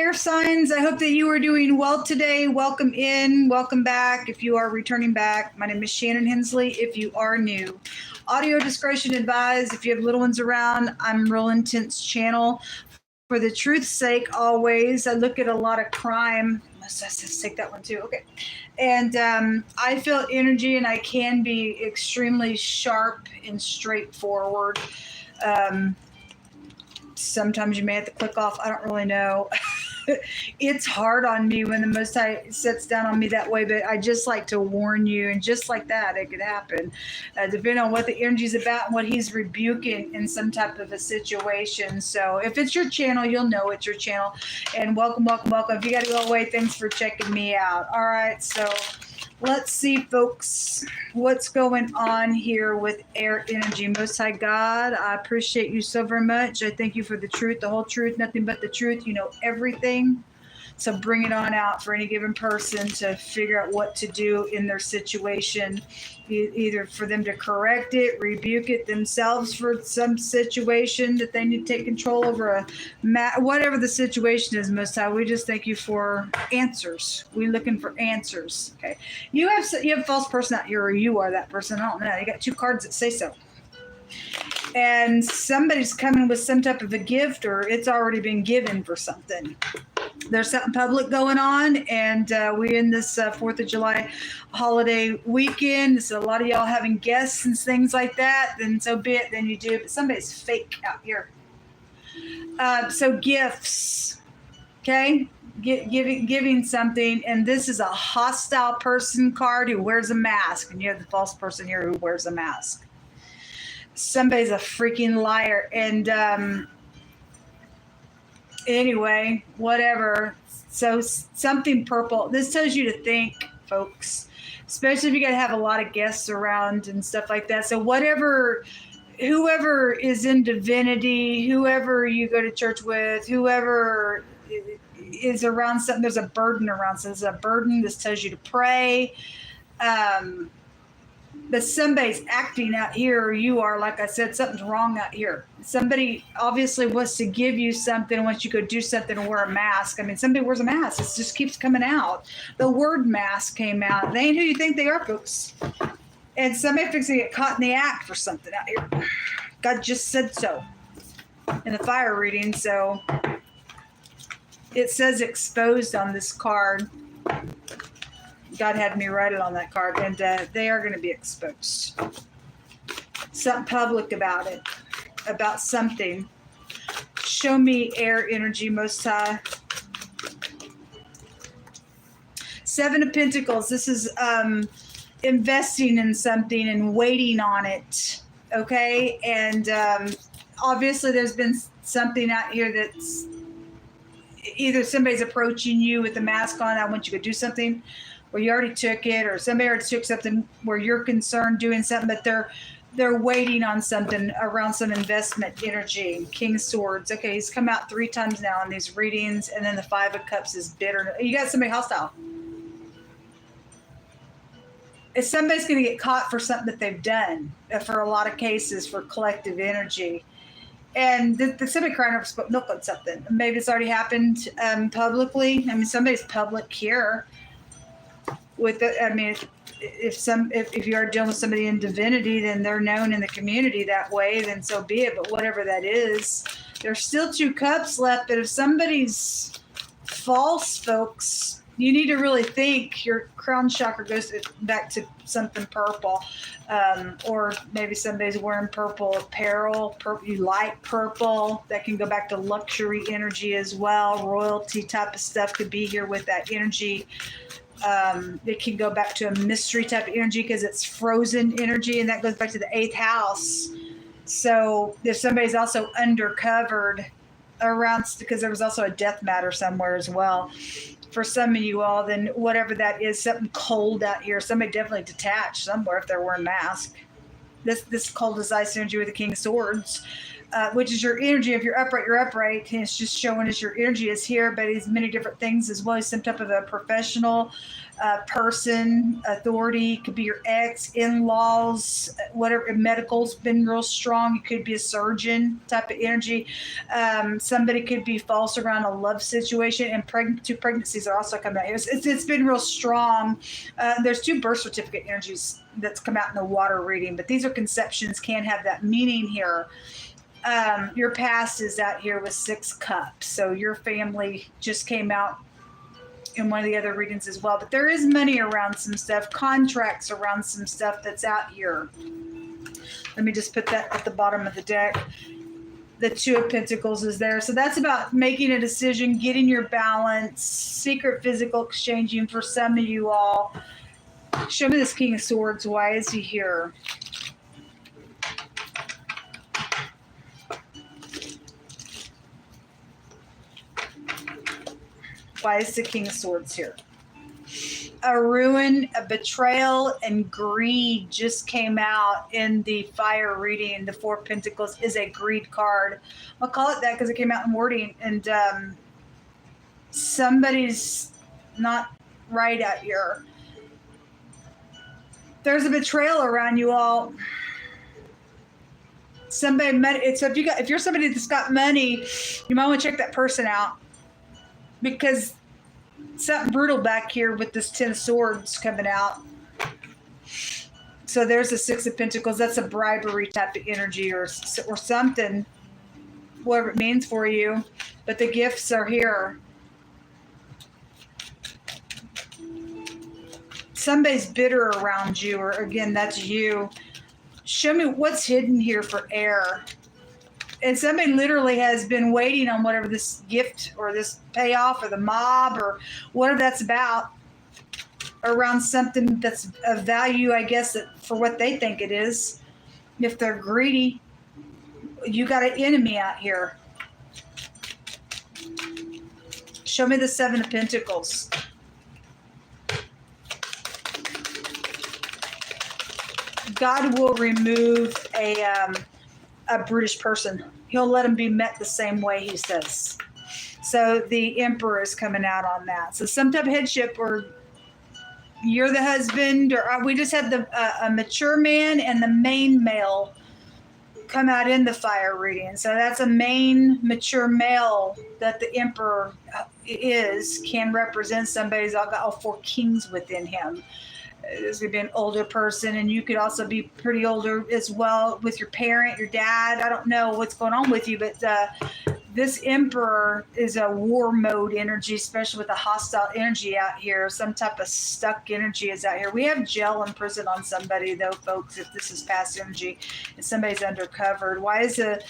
air signs. I hope that you are doing well today. Welcome in, welcome back. If you are returning back, my name is Shannon Hensley. If you are new, audio discretion advised. If you have little ones around, I'm Real Intense channel. For the truth's sake, always. I look at a lot of crime. Let's take that one too. Okay. And I feel energy, and I can be extremely sharp and straightforward. Sometimes you may have to click off. I don't really know. It's hard on me when the Most High sets down on me that way, but I just like to warn you, and just like that, it could happen, depending on what the energy is about and what he's rebuking in some type of a situation. So if it's your channel, you'll know it's your channel. And welcome, welcome, welcome. If you got to go away, thanks for checking me out. All right, so let's see, folks, what's going on here with air energy. Most High God, I appreciate you so very much. I thank you for the truth, the whole truth, nothing but the truth. You know everything. So bring it on out for any given person to figure out what to do in their situation, either for them to correct it, rebuke it themselves for some situation that they need to take control over, whatever the situation is. Most High, we just thank you for answers. We're looking for answers. Okay, you have a false person out here, or you are that person. I don't know. You got two cards that say so. And somebody's coming with some type of a gift, or it's already been given for something. There's something public going on, and we're in this 4th of July holiday weekend. So a lot of y'all having guests and things like that, then so be it, then you do. But somebody's fake out here. So gifts, okay? Giving something, and this is a hostile person card who wears a mask, and you have the false person here who wears a mask. Somebody's a freaking liar, and anyway, whatever. So something purple. This tells you to think, folks, especially if you got to have a lot of guests around and stuff like that. So whoever is in divinity, whoever you go to church with, whoever is around something, there's a burden around. So there's a burden. This tells you to pray. But somebody's acting out here, or you are, like I said, something's wrong out here. Somebody obviously wants to give you something, wants you to go do something and wear a mask. I mean, somebody wears a mask. It just keeps coming out. The word mask came out. They ain't who you think they are, folks. And somebody fixing to get caught in the act for something out here. God just said so in the fire reading. So it says exposed on this card. God had me write it on that card, and they are going to be exposed. Something public about it, about something. Show me air energy, Most High. 7 of Pentacles. This is investing in something and waiting on it, okay? And obviously there's been something out here that's either somebody's approaching you with a mask on, I want you to do something, or you already took it, or somebody already took something where you're concerned doing something, but they're waiting on something around some investment energy. King of Swords. Okay, he's come out 3 times now in these readings, and then the 5 of Cups is bitter. You got somebody hostile. If somebody's going to get caught for something that they've done, for a lot of cases, for collective energy. And somebody crying over spilled milk on something. Maybe it's already happened publicly. I mean, somebody's public here. With the, I mean, if you are dealing with somebody in divinity, then they're known in the community that way, then so be it. But whatever that is, there's still 2 cups left. But if somebody's false, folks, you need to really think. Your crown chakra goes back to something purple, or maybe somebody's wearing purple apparel. You like purple. That can go back to luxury energy as well. Royalty type of stuff could be here with that energy. It can go back to a mystery type of energy because it's frozen energy, and that goes back to the 8th house. So if somebody's also undercovered around, because there was also a death matter somewhere as well for some of you all, then whatever that is, something cold out here. Somebody definitely detached somewhere if they're wearing a mask. This cold as ice energy with the King of Swords. which is your energy. If you're upright, and it's just showing us your energy is here, but it's many different things as well as some type of a professional person, authority. Could be your ex, in-laws, whatever. Medical's been real strong. You could be a surgeon type of energy. Somebody could be false around a love situation, and two pregnancies are also coming out here. It's been real strong. There's 2 birth certificate energies that's come out in the water reading, but these are conceptions, can have that meaning here. Your past is out here with 6 cups, so your family just came out in one of the other readings as well. But there is money around some stuff, contracts around some stuff that's out here. Let me just put that at the bottom of the deck. The 2 of Pentacles is there. So that's about making a decision, getting your balance, secret physical exchanging for some of you all. Show me this King of Swords. Why is he here? Why is the King of Swords here? A ruin, a betrayal, and greed just came out in the fire reading. The 4 of Pentacles is a greed card. I'll call it that because it came out in wording. And somebody's not right out here. There's a betrayal around you all. So if you're somebody that's got money, you might want to check that person out. Because something brutal back here with this 10 of Swords coming out. So there's the 6 of Pentacles. That's a bribery type of energy or something, whatever it means for you. But the gifts are here. Somebody's bitter around you, or again, that's you. Show me what's hidden here for air. And somebody literally has been waiting on whatever this gift or this payoff or the mob or whatever that's about, around something that's of value, I guess, for what they think it is. If they're greedy, you got an enemy out here. Show me the 7 of Pentacles. God will remove a brutish person. He'll let him be met the same way, he says. So the Emperor is coming out on that. So some type of headship, or you're the husband, or we just had a mature man and the main male come out in the fire reading. So that's a main mature male that the Emperor can represent somebody who's got all 4 kings within him. There's going to be an older person, and you could also be pretty older as well with your parent, your dad. I don't know what's going on with you, but this Emperor is a war mode energy, especially with a hostile energy out here. Some type of stuck energy is out here. We have jail and prison on somebody, though, folks, if this is past energy and somebody's undercovered. Why is the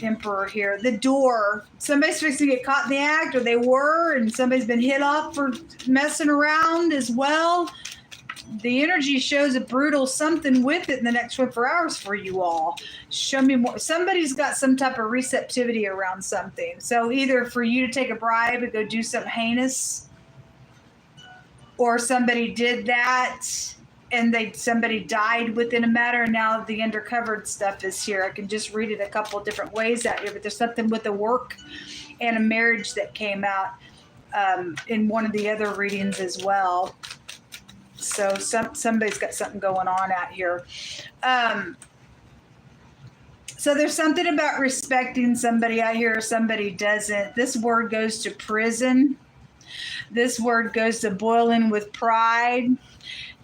Emperor here? The door. Somebody's fixing to get caught in the act, or they were, and somebody's been hit off for messing around as well. The energy shows a brutal something with it in the next 24 hours for you all. Show me more. Somebody's got some type of receptivity around something. So either for you to take a bribe and go do something heinous, or somebody did that and somebody died within a matter, and now the undercovered stuff is here. I can just read it a couple of different ways out here, but there's something with a work and a marriage that came out in one of the other readings as well. So somebody's got something going on out here. So there's something about respecting somebody out here, or somebody doesn't. This word goes to prison. This word goes to boiling with pride.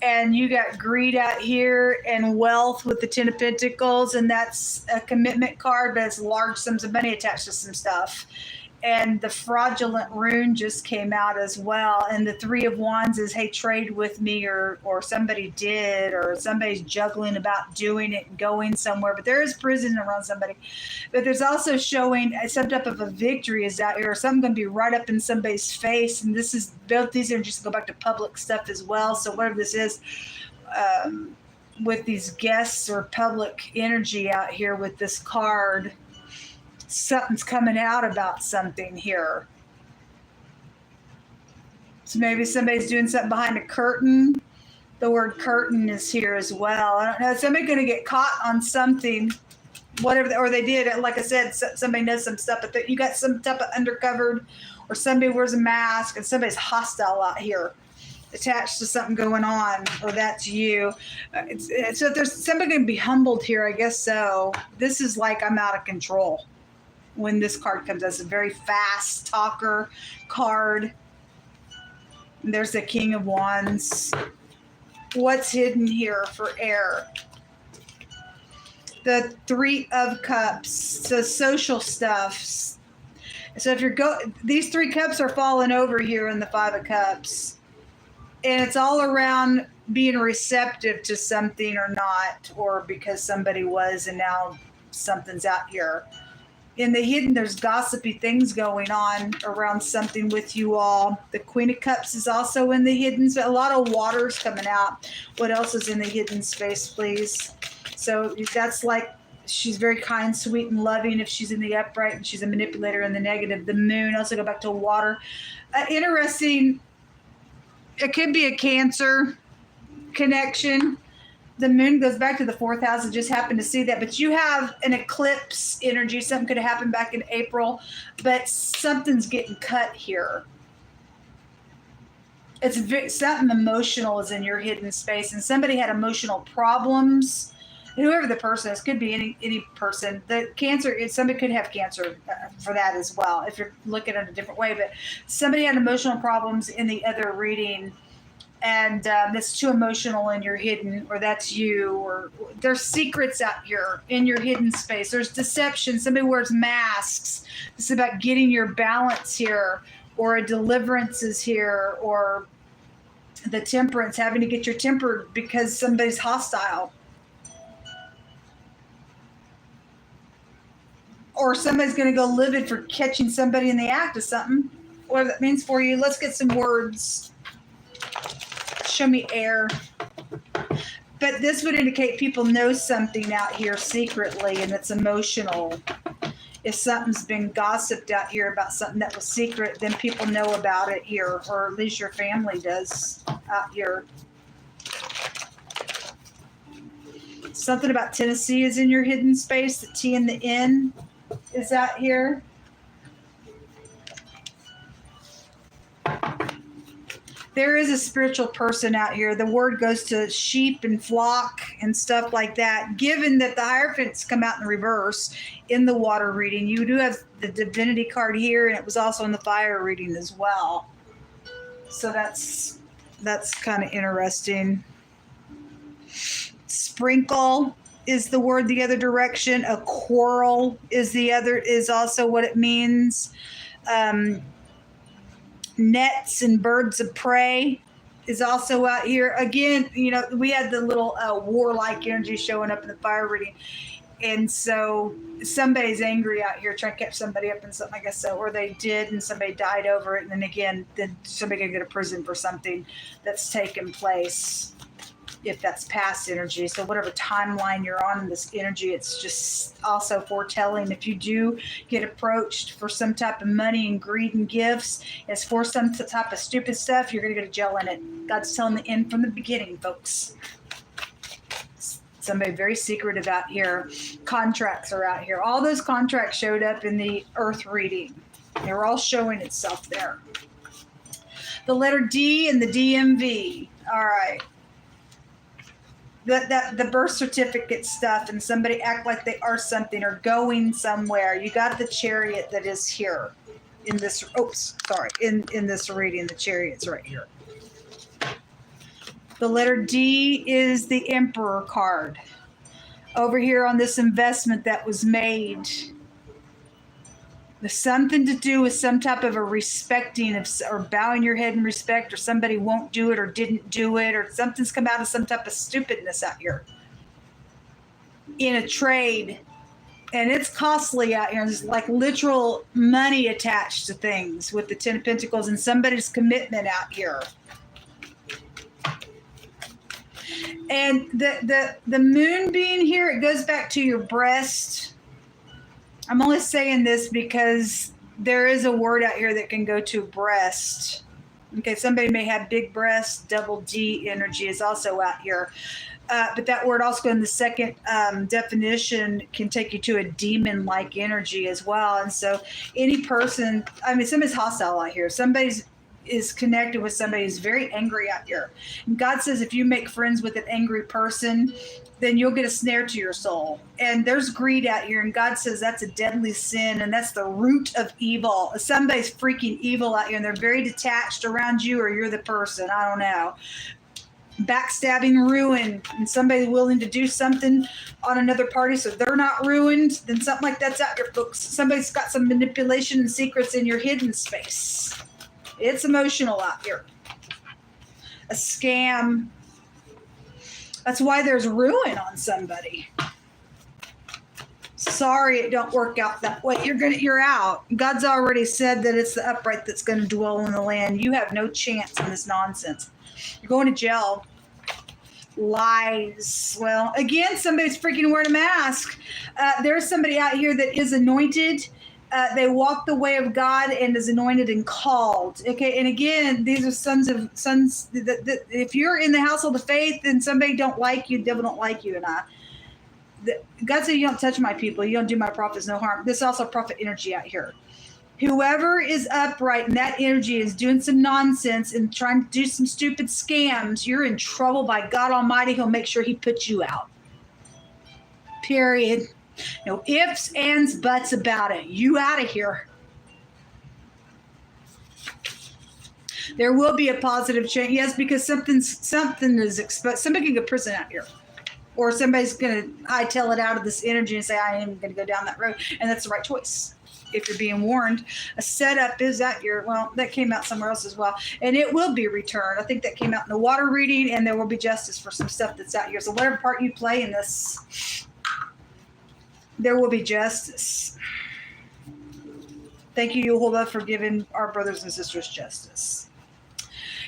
And you got greed out here and wealth with the 10 of Pentacles. And that's a commitment card, but it's large sums of money attached to some stuff. And the fraudulent rune just came out as well. And the 3 of Wands is, hey, trade with me, or somebody did, or somebody's juggling about doing it and going somewhere. But there is prison around somebody. But there's also showing some type of a victory is out here, or something going to be right up in somebody's face. And this is, both these energies go back to public stuff as well. So whatever this is, with these guests or public energy out here with this card, something's coming out about something here. So maybe somebody's doing something behind a curtain. The word curtain is here as well. I don't know. Is somebody going to get caught on something whatever, or they did. Like I said, somebody knows some stuff, but you got some type of undercovered, or somebody wears a mask and somebody's hostile out here, attached to something going on, or that's you. So if there's somebody going to be humbled here, I guess so. This is like I'm out of control. When this card comes, as a very fast talker card. There's the King of Wands. What's hidden here for air? The Three of Cups, so social stuff. So if you're these 3 cups are falling over here in the 5 of Cups, and it's all around being receptive to something or not, or because somebody was and now something's out here. In the hidden, there's gossipy things going on around something with you all. The Queen of Cups is also in the hidden. So a lot of water's coming out. What else is in the hidden space, please? So that's like, she's very kind, sweet, and loving if she's in the upright, and she's a manipulator in the negative. The Moon, also go back to water. Interesting, it could be a Cancer connection. The Moon goes back to the 4th house. I just happened to see that. But you have an eclipse energy. Something could have happened back in April. But something's getting cut here. It's something emotional is in your hidden space. And somebody had emotional problems. Whoever the person is, could be any person. The Cancer, somebody could have Cancer for that as well, if you're looking at it a different way. But somebody had emotional problems in the other reading. And that's too emotional in your hidden, or that's you, or there's secrets out here in your hidden space. There's deception. Somebody wears masks. It's about getting your balance here, or a deliverance is here, or the Temperance, having to get your temper because somebody's hostile. Or somebody's going to go livid for catching somebody in the act of something. What that means for you. Let's get some words. Show me air. But this would indicate people know something out here secretly, and it's emotional. If something's been gossiped out here about something that was secret, then people know about it here, or at least your family does out here. Something about Tennessee is in your hidden space. The T and the N is out here. There is a spiritual person out here. The word goes to sheep and flock and stuff like that. Given that the Hierophants come out in reverse in the water reading, you do have the divinity card here, and it was also in the fire reading as well. So that's kind of interesting. Sprinkle is the word the other direction. A quarrel is also what it means. Nets and birds of prey is also out here. Again, we had the little warlike energy showing up in the fire reading. And so somebody's angry out here trying to catch somebody up in something, I guess so. Or they did, and somebody died over it. And then again, somebody can go to prison for something that's taken place, if that's past energy. So whatever timeline you're on in this energy, it's just also foretelling. If you do get approached for some type of money and greed and gifts, it's for some type of stupid stuff, you're going to go to jail in it. God's telling the end from the beginning, folks. Somebody very secretive out here. Contracts are out here. All those contracts showed up in the Earth reading. They were all showing itself there. The letter D and the DMV. All right. The birth certificate stuff, and somebody act like they are something or going somewhere. You got the Chariot that is here in this. Oops, sorry. In this reading, the Chariot's right here. The letter D is the Emperor card. Over here on this investment that was made. There's something to do with some type of a respecting or bowing your head in respect, or somebody won't do it or didn't do it, or something's come out of some type of stupidness out here in a trade. And it's costly out here. There's like literal money attached to things with the 10 of Pentacles and somebody's commitment out here. And the Moon being here, it goes back to your breast. I'm only saying this because there is a word out here that can go to breast. Okay, somebody may have big breasts. Double D energy is also out here. But that word also in the second definition can take you to a demon-like energy as well. And so any person, I mean, somebody's hostile out here. Somebody's is connected with somebody who's very angry out here. And God says if you make friends with an angry person, then you'll get a snare to your soul. And there's greed out here. And God says that's a deadly sin. And that's the root of evil. Somebody's freaking evil out here. And they're very detached around you, or you're the person. I don't know. Backstabbing, ruin, and somebody willing to do something on another party so they're not ruined, then something like that's out your books. Somebody's got some manipulation and secrets in your hidden space. It's emotional out here. A scam. That's why there's ruin on somebody. Sorry, it don't work out that way. You're out. God's already said that it's the upright that's going to dwell in the land. You have no chance in this nonsense. You're going to jail. Lies. Well, again, somebody's freaking wearing a mask. There's somebody out here that is anointed. They walk the way of God and is anointed and called. Okay, and again, these are sons. If you're in the household of faith and somebody don't like you, the devil don't like you. And God said, you don't touch my people. You don't do my prophets no harm. This is also prophet energy out here. Whoever is upright and that energy is doing some nonsense and trying to do some stupid scams, you're in trouble by God Almighty. He'll make sure he puts you out. Period. No ifs, ands, buts about it. You out of here. There will be a positive change. Yes, because something is exposed. Somebody can go to prison out here. Or somebody's going to hightail it out of this energy and say, I am going to go down that road. And that's the right choice. If you're being warned, a setup is out here. Well, that came out somewhere else as well. And it will be returned. I think that came out in the water reading, and there will be justice for some stuff that's out here. So whatever part you play in this, there will be justice. Thank you, Yehovah, for giving our brothers and sisters justice.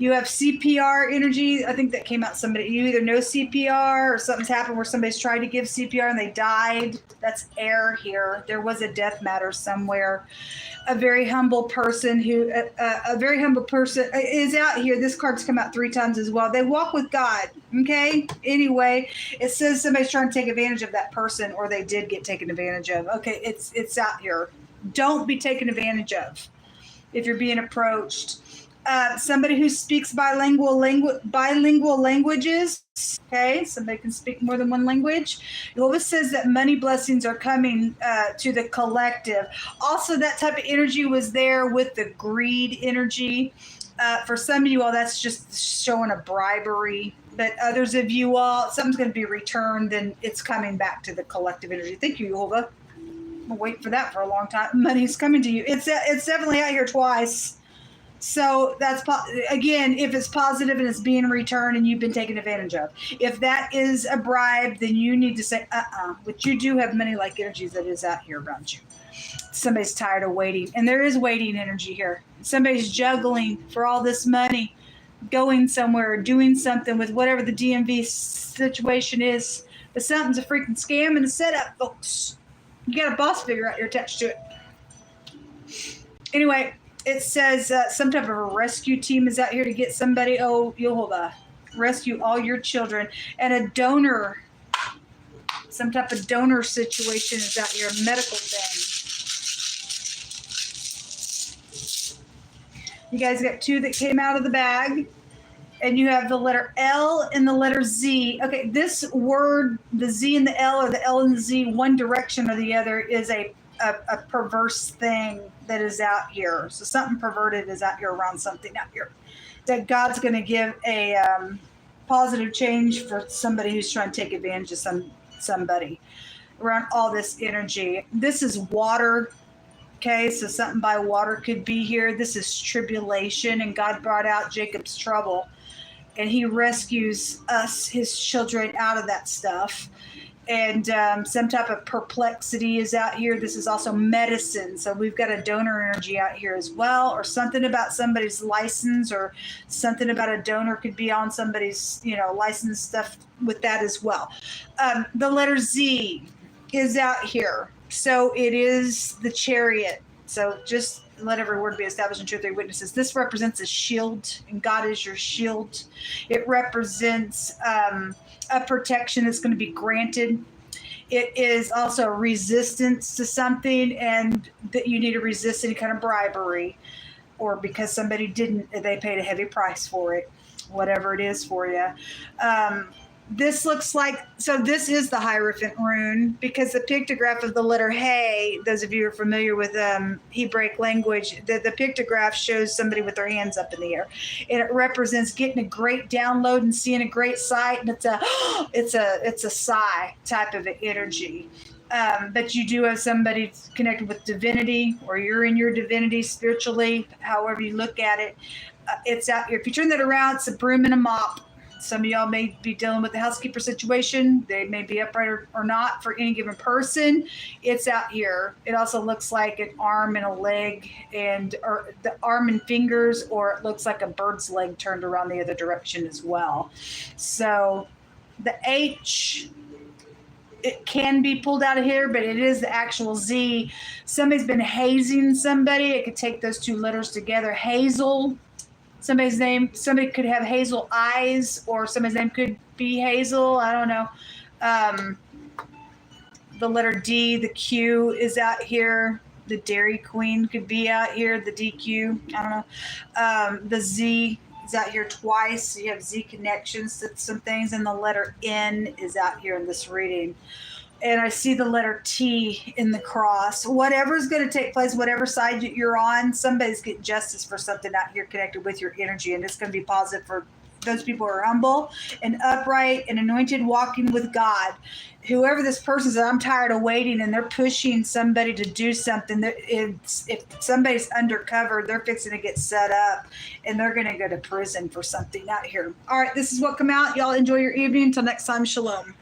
You have CPR energy. I think that came out somebody. You either know CPR or something's happened where somebody's tried to give CPR and they died. That's air here. There was a death matter somewhere. A very humble person is out here. This card's come out 3 times as well. They walk with God. Okay. Anyway, it says somebody's trying to take advantage of that person, or they did get taken advantage of. Okay. It's out here. Don't be taken advantage of if you're being approached. Somebody who speaks bilingual languages. Okay, somebody can speak more than one language. It always says that money blessings are coming to the collective. Also, that type of energy was there with the greed energy. For some of you all, that's just showing a bribery. But others of you all, something's going to be returned, and it's coming back to the collective energy. Thank you, Yehovah. I'm waiting for that for a long time. Money's coming to you. It's definitely out here twice. So that's, again, if it's positive and it's being returned and you've been taken advantage of. If that is a bribe, then you need to say, But you do have money-like energies that is out here around you. Somebody's tired of waiting. And there is waiting energy here. Somebody's juggling for all this money, going somewhere, doing something with whatever the DMV situation is. But something's a freaking scam and a setup, folks. You got a boss figure out here attached to it. Anyway, it says some type of a rescue team is out here to get somebody. Oh, Yehovah, rescue all your children. And a donor, some type of donor situation is out here, a medical thing. You guys got 2 that came out of the bag. And you have the letter L and the letter Z. Okay, this word, the Z and the L, or the L and the Z, one direction or the other, is a perverse thing that is out here. So something perverted is out here around something out here. That God's going to give a positive change for somebody who's trying to take advantage of somebody around all this energy. This is water. Okay, so something by water could be here. This is tribulation, and God brought out Jacob's trouble, and he rescues us, his children, out of that stuff. And some type of perplexity is out here. This is also medicine. So we've got a donor energy out here as well, or something about somebody's license, or something about a donor could be on somebody's, license stuff with that as well. The letter Z is out here. So it is the Chariot. So just let every word be established in two or three witnesses. This represents a shield, and God is your shield. It represents a protection that's going to be granted. It is also a resistance to something, and that you need to resist any kind of bribery, or because somebody didn't, they paid a heavy price for it, whatever it is for you. This looks like, so this is the Hierophant rune, because the pictograph of the letter Hey, those of you who are familiar with Hebraic language, the pictograph shows somebody with their hands up in the air. And it represents getting a great download and seeing a great sight, and it's a sigh type of energy. But you do have somebody connected with divinity, or you're in your divinity spiritually, however you look at it. It's out here. If you turn that around, it's a broom and a mop. Some of y'all may be dealing with the housekeeper situation. They may be upright or not for any given person. It's out here. It also looks like an arm and a leg, or the arm and fingers, or it looks like a bird's leg turned around the other direction as well. So the H, it can be pulled out of here, but it is the actual Z. Somebody's been hazing somebody. It could take those two letters together. Hazel. Somebody's name, somebody could have hazel eyes, or somebody's name could be Hazel. I don't know. The letter D, the Q is out here. The Dairy Queen could be out here. The DQ, I don't know. The Z is out here twice. So you have Z connections to some things, and the letter N is out here in this reading. And I see the letter T in the cross. Whatever's going to take place, whatever side you're on, somebody's getting justice for something out here connected with your energy. And it's going to be positive for those people who are humble and upright and anointed, walking with God. Whoever this person is, I'm tired of waiting, and they're pushing somebody to do something. If somebody's undercover, they're fixing to get set up, and they're going to go to prison for something out here. All right, this is what come out. Y'all enjoy your evening. Until next time, shalom.